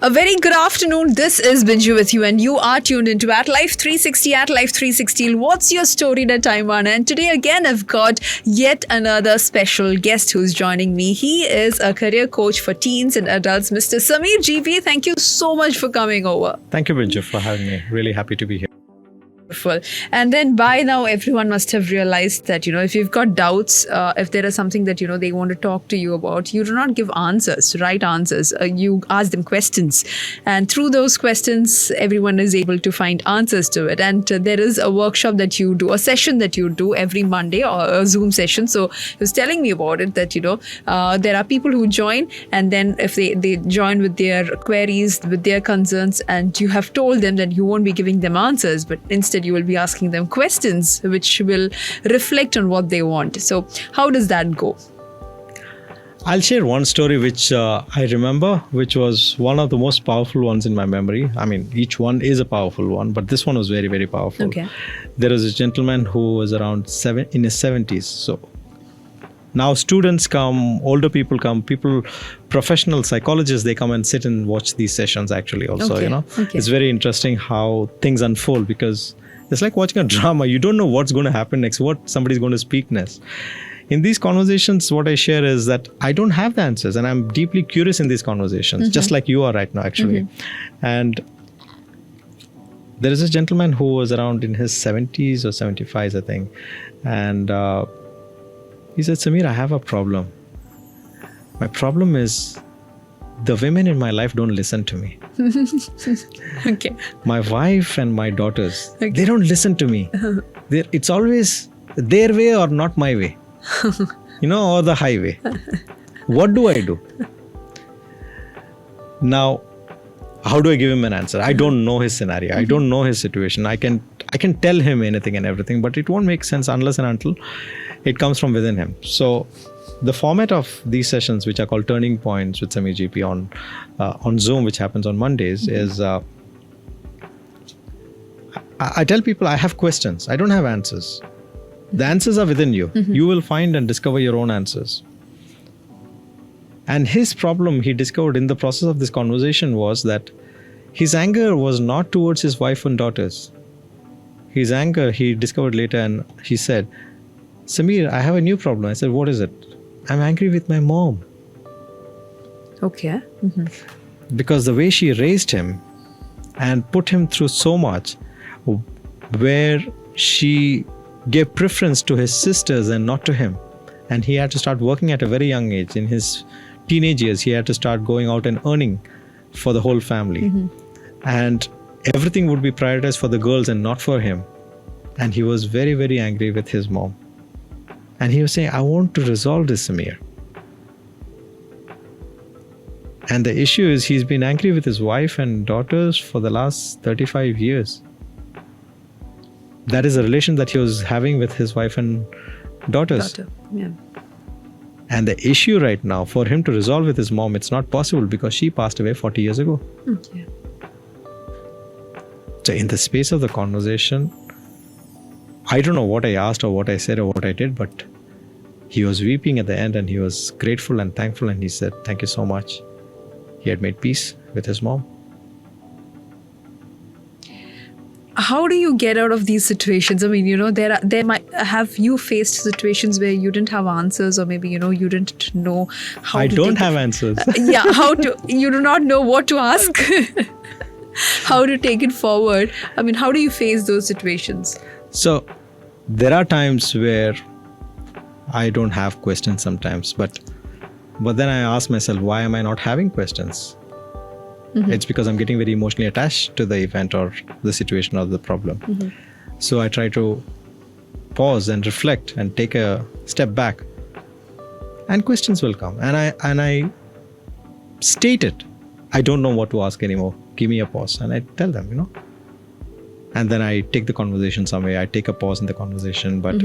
A very good afternoon. This is Binju with you, and you are tuned into At Life 360. At Life 360. What's your story that time, Anna? And today again, I've got yet another special guest who's joining me. He is a career coach for teens and adults, Mr. Sameer GeePee. Thank you so much for coming over. Thank you, Binju, for having me. Really happy to be here. And then by now, everyone must have realized that, if you've got doubts, if there is something that, they want to talk to you about, you do not give answers, right answers. You ask them questions. And through those questions, everyone is able to find answers to it. And there is a workshop that you do, a session that you do every Monday, or a Zoom session. So he was telling me about it that, there are people who join, and then if they join with their queries, with their concerns, and you have told them that you won't be giving them answers, but instead you will be asking them questions which will reflect on what they want. So how does that go? I'll share one story which I remember, which was one of the most powerful ones in my memory. I mean, each one is a powerful one, but this one was very, very powerful. Okay. There was a gentleman who was around in his 70s. So now students come, older people come, professional psychologists, they come and sit and watch these sessions actually also, Okay. It's very interesting how things unfold, because it's like watching a drama. You don't know what's going to happen next, what somebody's going to speak next. In these conversations, what I share is that I don't have the answers, and I'm deeply curious in these conversations, just like you are right now, actually. And there is a gentleman who was around in his 70s or 75s, I think. And he said, Sameer, I have a problem. My problem is the women in my life don't listen to me. Okay. My wife and my daughters, they don't listen to me. It's always their way or not my way, or the highway. What do I do? Now, how do I give him an answer? I don't know his scenario. I don't know his situation. I can tell him anything and everything, but it won't make sense unless and until it comes from within him. So the format of these sessions, which are called Turning Points with Sameer GeePee on Zoom, which happens on Mondays, is I tell people I have questions. I don't have answers. The answers are within you. You will find and discover your own answers. And his problem he discovered in the process of this conversation was that his anger was not towards his wife and daughters. His anger, he discovered later, and he said, Sameer, I have a new problem. I said, what is it? I'm angry with my mom. Okay. Because the way she raised him and put him through so much, where she gave preference to his sisters and not to him. And he had to start working at a very young age. In his teenage years, he had to start going out and earning for the whole family. And everything would be prioritized for the girls and not for him. And he was very, very angry with his mom. And he was saying, I want to resolve this, Sameer. And the issue is he's been angry with his wife and daughters for the last 35 years. That is a relation that he was having with his wife and daughters. Yeah. And the issue right now, for him to resolve with his mom, it's not possible because she passed away 40 years ago. Okay. So in the space of the conversation, I don't know what I asked or what I said or what I did, but he was weeping at the end, and he was grateful and thankful, and he said, thank you so much. He had made peace with his mom. How do you get out of these situations? I mean, there might have you faced situations where you didn't have answers, or maybe, you didn't know how I to don't have answers. You do not know what to ask, how to take it forward. I mean, how do you face those situations? So there are times where I don't have questions sometimes, but then I ask myself, why am I not having questions? It's because I'm getting very emotionally attached to the event or the situation or the problem. So I try to pause and reflect and take a step back, and questions will come. And I state it. I don't know what to ask anymore. Give me a pause. And I tell them, And then I take the conversation somewhere. I take a pause in the conversation. But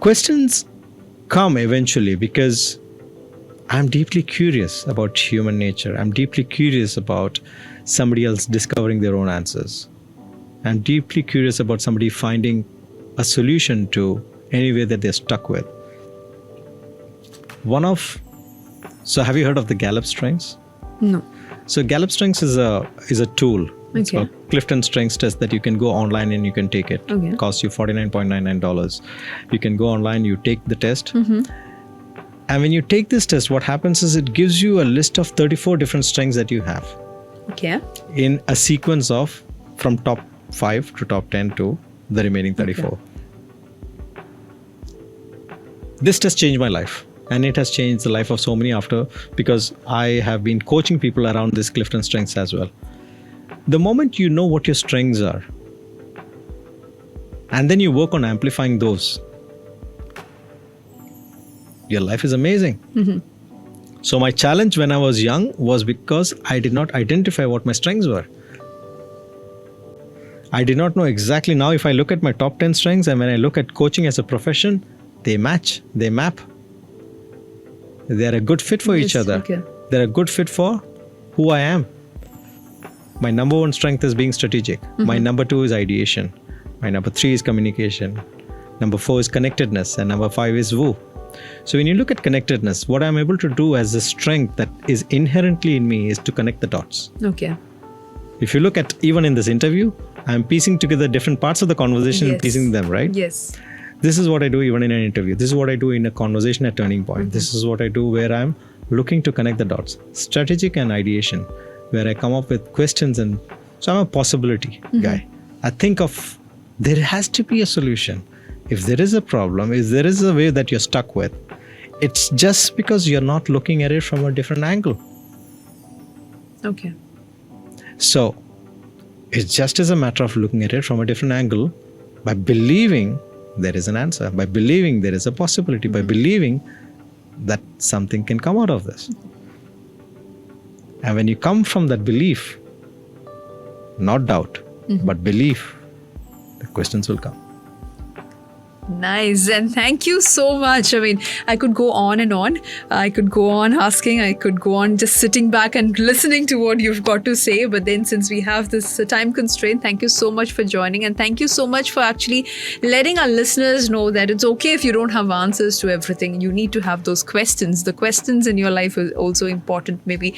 questions come eventually because I'm deeply curious about human nature. I'm deeply curious about somebody else discovering their own answers. I'm deeply curious about somebody finding a solution to anywhere that they're stuck with. One of So have you heard of the Gallup Strengths? No. So Gallup Strengths is a tool. It's Okay. called Clifton Strengths Test that you can go online and you can take it. Okay. It costs you $49.99. You can go online, you take the test. And when you take this test, what happens is it gives you a list of 34 different strengths that you have Okay. in a sequence of from top 5 to top 10 to the remaining 34. This test changed my life, and it has changed the life of so many after, because I have been coaching people around this Clifton Strengths as well. The moment you know what your strengths are, and then you work on amplifying those, your life is amazing. So my challenge when I was young was because I did not identify what my strengths were. I did not know exactly. Now if I look at my top 10 strengths and when I look at coaching as a profession, they match, they map. They're a good fit for each Yes, other. okay. They're a good fit for who I am. My number 1 strength is being strategic. My number 2 is ideation. My number 3 is communication. Number 4 is connectedness. And number 5 is woo. So when you look at connectedness, what I'm able to do as a strength that is inherently in me is to connect the dots. Okay. If you look at even in this interview, I'm piecing together different parts of the conversation and Yes. piecing them, right? Yes. This is what I do even in an interview. This is what I do in a conversation at Turning Point. This is what I do where I'm looking to connect the dots. Strategic and ideation, where I come up with questions, and so I'm a possibility guy. I think of there has to be a solution. If there is a problem, if there is a way that you're stuck with, it's just because you're not looking at it from a different angle. Okay. So it's just as a matter of looking at it from a different angle, by believing there is an answer, by believing there is a possibility, by believing that something can come out of this. And when you come from that belief, not doubt, but belief, the questions will come. Nice. And thank you so much. I mean, I could go on and on. I could go on asking. I could go on just sitting back and listening to what you've got to say. But then since we have this time constraint, thank you so much for joining. And thank you so much for actually letting our listeners know that it's okay if you don't have answers to everything. You need to have those questions. The questions in your life are also important. Maybe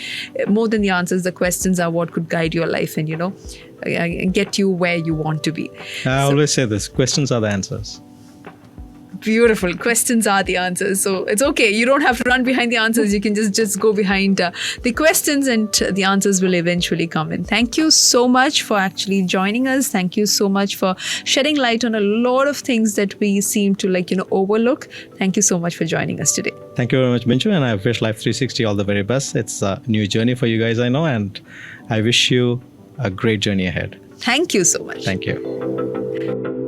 more than the answers, the questions are what could guide your life and, get you where you want to be. I always say this, questions are the answers. Beautiful. Questions are the answers. So it's okay. You don't have to run behind the answers. You can just go behind the questions and the answers will eventually come in. Thank you so much for actually joining us. Thank you so much for shedding light on a lot of things that we seem to overlook. Thank you so much for joining us today. Thank you very much, Minju, and I wish Life 360 all the very best. It's a new journey for you guys, I know, and I wish you a great journey ahead. Thank you so much. Thank you.